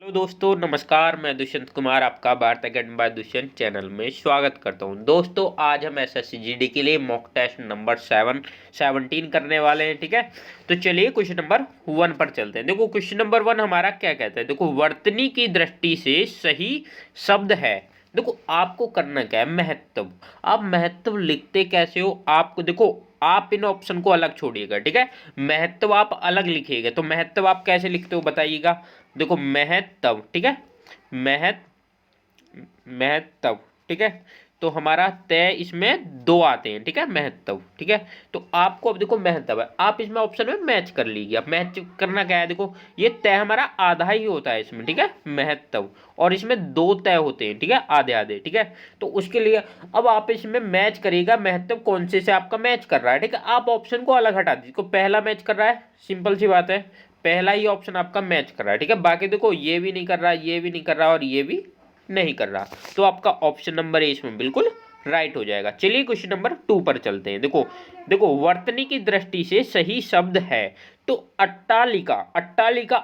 तो दोस्तों नमस्कार, मैं दुष्यंत कुमार आपका Bharat academy by Dushyant channel में स्वागत करता हूं। दोस्तों आज हम एसएससी जीडी के लिए मॉक टेस्ट नंबर 17 करने वाले हैं। ठीक है, तो चलिए क्वेश्चन नंबर 1 पर चलते हैं। देखो क्वेश्चन नंबर 1 हमारा क्या कहता है। देखो वर्तनी की दृष्टि से सही शब्द है। देखो आपको करना क्या है, महत्व। आप महत्व लिखते कैसे हो, आपको देखो आप इन ऑप्शन को अलग छोड़िएगा। ठीक है, महत्व आप अलग लिखिएगा। तो महत्व आप कैसे लिखते हो बताइएगा। देखो महत्व, ठीक है, महत्व, ठीक है। तो हमारा तय इसमें दो आते हैं, ठीक है, महत्व, ठीक है। तो आपको अब देखो महत्व है, आप इसमें ऑप्शन में मैच कर लीजिए। अब मैच करना क्या है, देखो ये तय हमारा आधा ही होता है इसमें, ठीक है, महत्व, और इसमें दो तय होते हैं, ठीक है, आधे आधे, ठीक है। तो उसके लिए अब आप इसमें मैच करिएगा, महत्व कौन से आपका मैच कर रहा है। ठीक है, आप ऑप्शन को अलग हटा दीजिए। पहला मैच कर रहा है, सिंपल सी बात है, पहला ही ऑप्शन आपका मैच कर रहा है। ठीक है, बाकी देखो ये भी नहीं कर रहा, ये भी नहीं कर रहा और ये भी नहीं कर रहा। तो आपका ऑप्शन नंबर ए इसमें बिल्कुल राइट हो जाएगा। चलिए क्वेश्चन नंबर 2 पर चलते हैं। देखो देखो वर्तनी की दृष्टि से सही शब्द है। तो अट्टालिका, अट्टालिका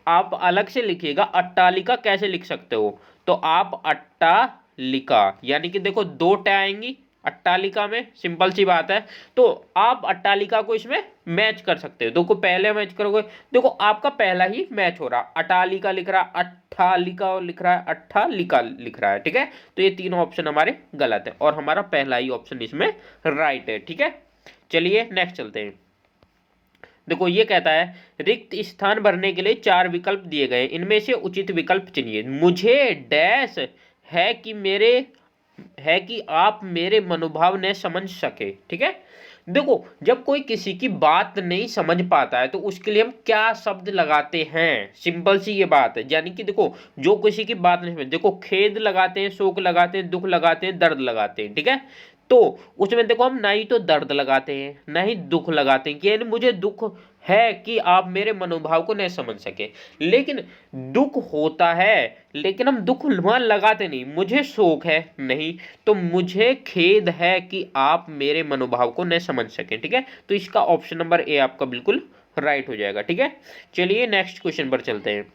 आप अलग से लिखिएगा। अट्टालिका कैसे लिख सकते हो, तो आप अट्टालिका यानी कि देखो दो ट आएंगी अट्टालिका में, सिंपल सी बात है। तो आप अट्टालिका को इसमें मैच कर सकते हो। देखो पहले मैच करोगे, देखो आपका पहला ही मैच हो रहा, अट्टालिका लिख रहा, अट्ठालिका लिख रहा है, अट्ठालिका लिख रहा है। ठीक है, तो ये तीनों ऑप्शन हमारे गलत है और हमारा पहला ही ऑप्शन इसमें राइट है। ठीक है, चलिए नेक्स्ट चलते हैं। देखो ये कहता है रिक्त स्थान भरने के लिए 4 विकल्प दिए गए, इनमें से उचित विकल्प चुनिए। मुझे डैश है कि आप मेरे मनोभाव ने समझ सके। ठीक है, देखो जब कोई किसी की बात नहीं समझ पाता है तो उसके लिए हम क्या शब्द लगाते हैं, सिंपल सी ये बात है। यानी कि देखो जो किसी की बात नहीं समझ, देखो खेद लगाते हैं, शोक लगाते हैं, दुख लगाते हैं, दर्द लगाते हैं। ठीक है, तो उसमें देखो हम ना ही तो दर्द लगाते हैं ना ही दुख लगाते हैं, कि यानी मुझे दुख है कि आप मेरे मनोभाव को नहीं समझ सके। लेकिन दुख होता है, लेकिन हम दुख वहां लगाते नहीं। मुझे शोक है नहीं, तो मुझे खेद है कि आप मेरे मनोभाव को नहीं समझ सके। ठीक है, तो इसका ऑप्शन नंबर ए आपका बिल्कुल राइट हो जाएगा। ठीक है, चलिए नेक्स्ट क्वेश्चन पर चलते हैं।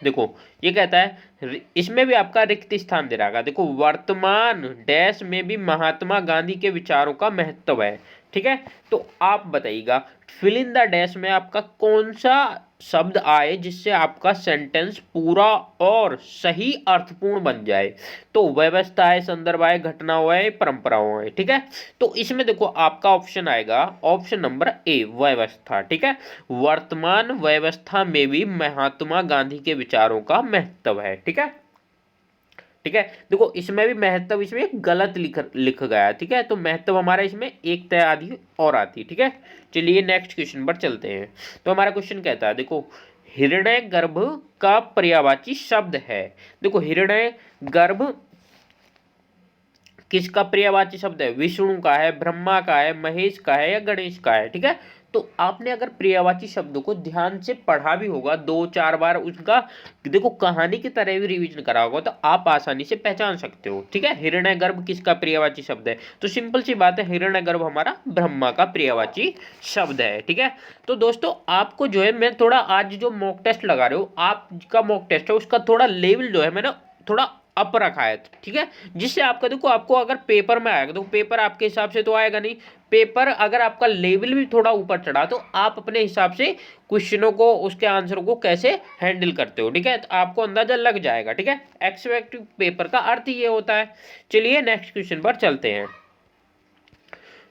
देखो ये कहता है इसमें भी आपका रिक्त स्थान दे रहा है। देखो वर्तमान डैश में भी महात्मा गांधी के विचारों का महत्व है। ठीक है, तो आप बताइएगा फिल इन द डैश में आपका कौन सा शब्द आए जिससे आपका सेंटेंस पूरा और सही अर्थपूर्ण बन जाए। तो व्यवस्था है, संदर्भ है, घटनाओं है, परंपराओं है। ठीक है, तो इसमें देखो आपका ऑप्शन आएगा ऑप्शन नंबर ए व्यवस्था। ठीक है, वर्तमान व्यवस्था में भी महात्मा गांधी के विचारों का महत्व है। ठीक है, ठीक है, देखो इसमें भी महत्व इसमें गलत लिख गया है। ठीक है, तो महत्व हमारा इसमें एक तय आदि और आती है। ठीक है, चलिए नेक्स्ट क्वेश्चन पर चलते हैं। तो हमारा क्वेश्चन कहता है देखो हिरण्य गर्भ का पर्यायवाची शब्द है। देखो हिरण्य गर्भ किसका पर्यायवाची शब्द है, विष्णु का है, ब्रह्मा का है, महेश का है या गणेश का है। ठीक है, तो आपने अगर पर्यायवाची शब्दों को ध्यान से पढ़ा भी होगा 2-4 बार, उसका देखो कहानी की तरह भी रिवीजन करा होगा, तो आप आसानी से पहचान सकते हो। ठीक है, हिरण्यगर्भ किसका पर्यायवाची शब्द है, तो सिंपल सी बात है हिरण्यगर्भ हमारा ब्रह्मा का पर्यायवाची शब्द है। ठीक है, तो दोस्तों आपको जो है मैं थोड़ा आज जो मॉक टेस्ट लगा रहे हो, आपका मॉक टेस्ट है उसका थोड़ा लेवल जो है मैंने थोड़ा अप रखा है। ठीक है, जिससे आपका देखो आपको अगर पेपर में आएगा, तो पेपर आपके हिसाब से तो आएगा नहीं, पेपर अगर आपका लेवल भी थोड़ा ऊपर चढ़ा तो आप अपने हिसाब से क्वेश्चनों को, उसके आंसरों को कैसे हैंडल करते हो। ठीक है, तो आपको अंदाजा लग जाएगा। ठीक है, एक्सपेक्टिव पेपर का अर्थ ये होता है। चलिए नेक्स्ट क्वेश्चन पर चलते हैं।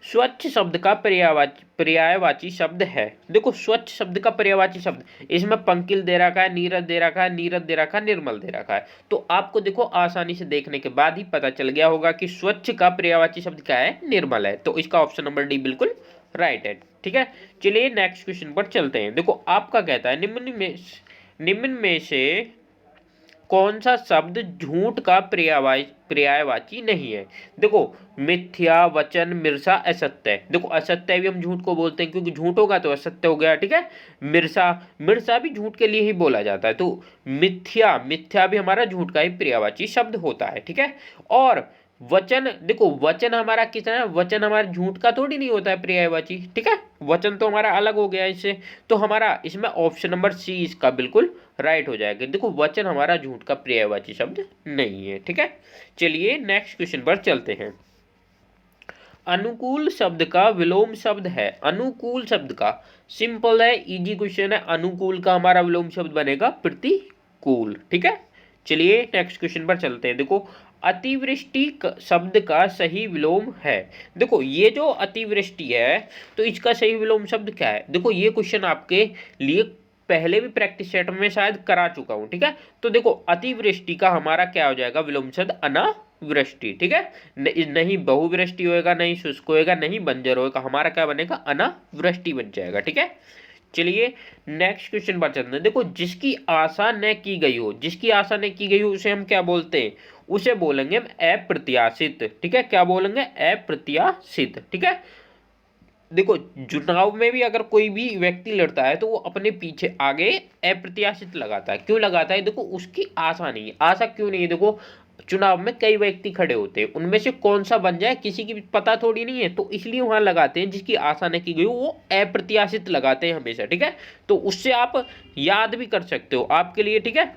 स्वच्छ शब्द का पर्यायवाची शब्द है। देखो स्वच्छ शब्द का पर्यायवाची शब्द इसमें पंकिल दे रखा है, नीरज दे रखा है, नीरज दे रखा है, निर्मल दे रखा है। तो आपको देखो आसानी से देखने के बाद ही पता चल गया होगा कि स्वच्छ का पर्यायवाची शब्द क्या है, निर्मल है। तो इसका ऑप्शन नंबर डी बिल्कुल राइट है। ठीक है, चलिए नेक्स्ट क्वेश्चन पर चलते हैं। देखो आपका कहता है निम्न में से कौन सा शब्द झूठ का पर्यायवाची नहीं है। देखो मिथ्या, वचन, मिर्सा, असत्य। देखो असत्य भी हम झूठ को बोलते हैं, क्योंकि झूठ होगा तो असत्य हो गया। ठीक है, मिर्सा भी झूठ के लिए ही बोला जाता है। तो मिथ्या भी हमारा झूठ का ही पर्यायवाची शब्द होता है। ठीक है, और वचन, देखो वचन हमारा कितना है, वचन हमारा झूठ का थोड़ी नहीं होता है पर्यायवाची, ठीक है, वचन तो हमारा अलग हो गया इससे। तो हमारा इसमें ऑप्शन नंबर सी इसका बिल्कुल राइट हो जाएगा। देखो वचन हमारा झूठ का पर्यायवाची शब्द नहीं है, ठीक है। चलिए नेक्स्ट क्वेश्चन पर चलते हैं। अनुकूल शब्द का विलोम शब्द है, अनुकूल शब्द का, सिंपल है, इजी क्वेश्चन है। अनुकूल का हमारा विलोम शब्द बनेगा प्रतिकूल, ठीक है। चलिए नेक्स्ट क्वेश्चन पर चलते हैं। देखो अतिवृष्टि शब्द का सही विलोम है। देखो ये जो अतिवृष्टि है तो इसका सही विलोम शब्द क्या है। देखो ये क्वेश्चन आपके लिए पहले भी प्रैक्टिस सेट में शायद करा चुका हूं, ठीक है। तो देखो अतिवृष्टि का हमारा क्या हो जाएगा विलोम शब्द, अनावृष्टि, ठीक है। नहीं बहुवृष्टि होएगा, नहीं शुष्क होएगा, नहीं बंजर होएगा, हमारा क्या बनेगा, अनावृष्टि बन जाएगा, ठीक है। चलिए नेक्स्ट क्वेश्चन पर चलते हैं। देखो जिसकी आशा न की गई हो, जिसकी आशा न की गई हो उसे हम क्या बोलते हैं, उसे बोलेंगे हम अप्रत्याशित, ठीक है। क्या बोलेंगे, अप्रत्याशित, ठीक है। देखो चुनाव में भी अगर कोई भी व्यक्ति लड़ता है तो वो अपने पीछे आगे अप्रत्याशित लगाता है। क्यों लगाता है, देखो उसकी आशा नहीं है। आशा क्यों नहीं है, देखो चुनाव में कई व्यक्ति खड़े होते हैं, उनमें से कौन सा बन जाए किसी की पता थोड़ी नहीं है, तो इसलिए वहां लगाते हैं जिसकी आशा न की गई हो, वो अप्रत्याशित लगाते हैं हमेशा, ठीक है। तो उससे आप याद भी कर सकते हो आपके लिए, ठीक है।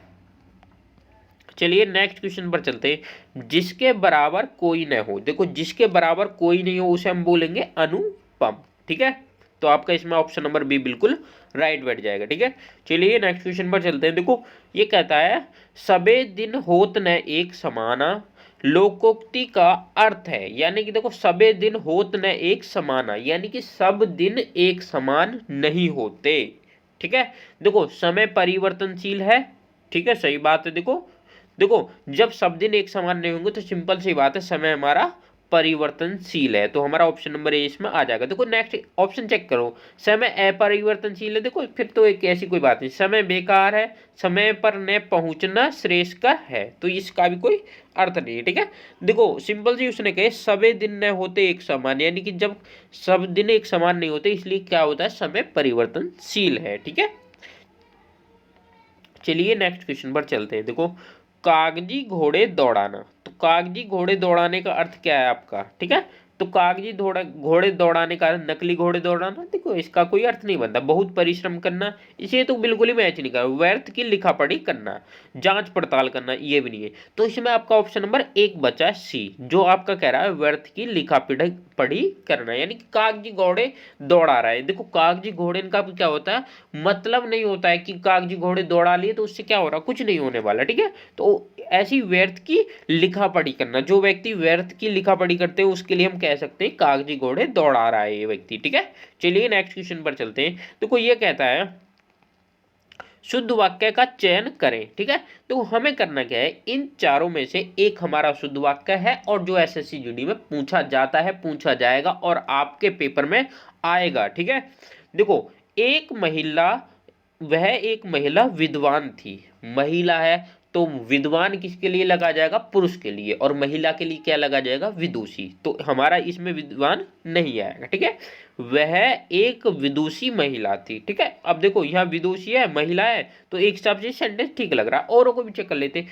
चलिए नेक्स्ट क्वेश्चन पर चलते हैं। जिसके बराबर कोई न हो, देखो जिसके बराबर कोई नहीं हो उसे हम बोलेंगे अनुपम, ठीक है। तो आपका इसमें ऑप्शन नंबर बी बिल्कुल राइट बैठ जाएगा, ठीक है। चलिए नेक्स्ट क्वेश्चन पर चलते हैं। देखो ये कहता है सबे दिन होत न एक समाना, लोकोक्ति का अर्थ है, यानी कि देखो सबे दिन होत न एक समाना, यानी कि सब दिन एक समान नहीं होते, ठीक है। देखो समय परिवर्तनशील है, ठीक है, सही बात है। देखो देखो जब सब दिन एक समान नहीं होंगे तो सिंपल सी बात है समय हमारा परिवर्तनशील है, तो हमारा ऑप्शन नंबर ए इसमें आ जाएगा। देखो नेक्स्ट ऑप्शन चेक करो, समय अपरिवर्तनशील है, देखो फिर तो एक ऐसी कोई बात नहीं। समय बेकार है, समय पर न पहुंचना श्रेयस्कर है, तो इसका भी कोई अर्थ नहीं है, ठीक है। देखो सिंपल सी उसने कहे सबे दिन न होते एक समान, यानी कि जब सब दिन एक समान नहीं होते इसलिए क्या होता है, समय परिवर्तनशील है, ठीक है। चलिए नेक्स्ट क्वेश्चन पर चलते हैं। देखो कागजी घोड़े दौड़ाना, तो कागजी घोड़े दौड़ाने का अर्थ क्या है आपका, ठीक है। तो कागजी घोड़े दौड़ाने का नकली घोड़े दौड़ाना, देखो इसका कोई अर्थ नहीं बनता। बहुत परिश्रम करना, इसे तो बिल्कुल ही मैच नहीं कर। व्यर्थ की लिखा पढ़ी करना, जांच पड़ताल करना, ये भी नहीं है। तो इसमें आपका ऑप्शन नंबर एक बचा सी, जो आपका कह रहा है व्यर्थ की लिखा पढ़ी करना, यानी कि कागजी घोड़े दौड़ा रहा है। देखो कागजी घोड़े का क्या होता है, मतलब नहीं होता है कि कागजी घोड़े दौड़ा लिए तो उससे क्या हो रहा, कुछ नहीं होने वाला, ठीक है। तो ऐसी व्यर्थ की लिखा पढ़ी करना, जो व्यक्ति व्यर्थ की लिखा पढ़ी करते हैं उसके लिए हम कह सकते हैं कागजी घोड़े दौड़ा रहा है ये व्यक्ति, ठीक है। चलिए नेक्स्ट क्वेश्चन पर चलते हैं। देखो ये कहता है शुद्ध वाक्य का चयन करें, ठीक है। तो हमें करना क्या है, इन चारों में से एक हमारा शुद्ध वाक्य है और जो एसएससी जीडी में पूछा जाता है, पूछा जाएगा और आपके पेपर में आएगा, ठीक है। देखो वह एक महिला विद्वान थी, महिला है तो विद्वान किसके लिए लगा जाएगा, पुरुष के लिए, और महिला के लिए क्या लगा जाएगा, विदुषी। तो हमारा इसमें विद्वान नहीं आएगा, ठीक है। वह एक विदुषी महिला थी, ठीक है। अब देखो यहाँ विदुषी है, महिला है, तो एक हिसाब से सेंटेंस ठीक लग रहा है। औरों को भी चेक कर लेते,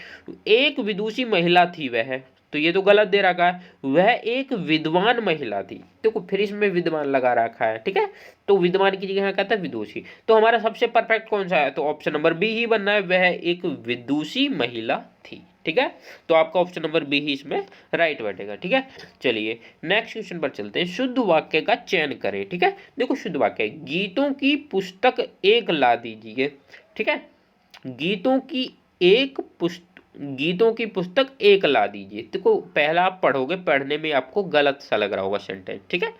एक विदुषी महिला थी वह, तो ये तो गलत दे रखा है। वह एक विद्वान महिला थी, देखो फिर इसमें विद्वान लगा रखा है, ठीक है। तो विद्वान की जगह यहाँ कहता है विदुषी, तो हमारा सबसे परफेक्ट कौन सा है, तो ऑप्शन नंबर बी ही बनना है, वह एक विदुषी महिला थी, ठीक है। तो आपका ऑप्शन नंबर बी ही इसमें राइट बैठेगा, ठीक है। चलिए नेक्स्ट क्वेश्चन पर चलते हैं। शुद्ध वाक्य का चयन करें, ठीक है। देखो शुद्ध वाक्य, गीतों की पुस्तक एक ला दीजिए, ठीक है। गीतों की गीतों की पुस्तक एक ला दीजिए। देखो पहला आप पढ़ोगे, पढ़ने में आपको गलत सा लग रहा होगा सेंटेंस, ठीक है।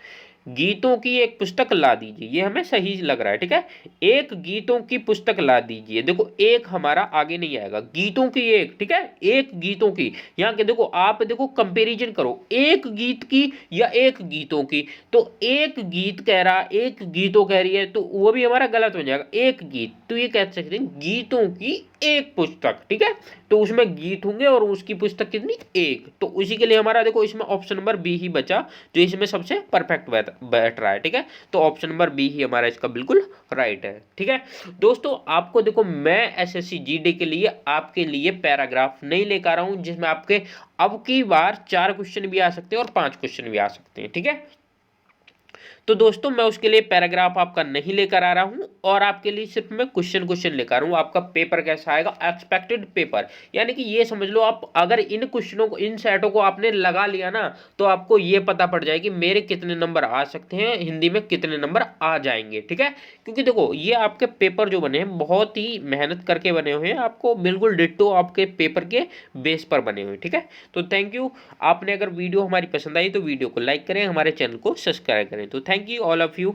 गीतों की एक पुस्तक ला दीजिए, ये हमें सही लग रहा है, ठीक है। एक गीतों की पुस्तक ला दीजिए, देखो एक हमारा आगे नहीं आएगा, गीतों की एक, ठीक है, एक गीतों की। यहाँ के देखो आप देखो कंपैरिजन करो, एक गीत की या एक गीतों की, तो एक गीत कह रहा, एक गीतों कह रही है, तो वो भी हमारा गलत हो जाएगा, एक गीत। तो ये कह सकते हैं गीतों की एक पुस्तक, ठीक है। तो उसमें गीत होंगे और उसकी पुस्तक कितनी, एक। तो उसी के लिए हमारा देखो इसमें ऑप्शन नंबर बी ही बचा, जो इसमें सबसे परफेक्ट बैठ रहा है, ठीक है। तो ऑप्शन नंबर बी ही हमारा इसका बिल्कुल राइट है, ठीक है। दोस्तों आपको देखो, मैं एसएससी जीडी के लिए आपके लिए पैराग्राफ नहीं लेकर आ रहा हूं जिसमें आपके अब की बार 4 क्वेश्चन भी आ सकते हैं और 5 क्वेश्चन भी आ सकते हैं, ठीक है। तो दोस्तों मैं उसके लिए पैराग्राफ आपका नहीं लेकर आ रहा हूं और आपके लिए सिर्फ मैं क्वेश्चन लेकर आ रहा हूं। आपका पेपर कैसा आएगा, एक्सपेक्टेड पेपर, यानी कि ये समझ लो आप अगर इन क्वेश्चनों को, इन सेटों को आपने लगा लिया ना, तो आपको ये पता पड़ जाएगी मेरे कितने नंबर आ सकते हैं, हिंदी में कितने नंबर आ जाएंगे, ठीक है। क्योंकि देखो ये आपके पेपर जो बने हैं बहुत ही मेहनत करके बने हुए हैं, आपको बिल्कुल डिट्टो आपके पेपर के बेस पर बने हुए हैं, ठीक है। तो थैंक यू। आपने अगर वीडियो हमारी पसंद आई तो वीडियो को लाइक करें, हमारे चैनल को सब्सक्राइब करें। तो thank you all of you.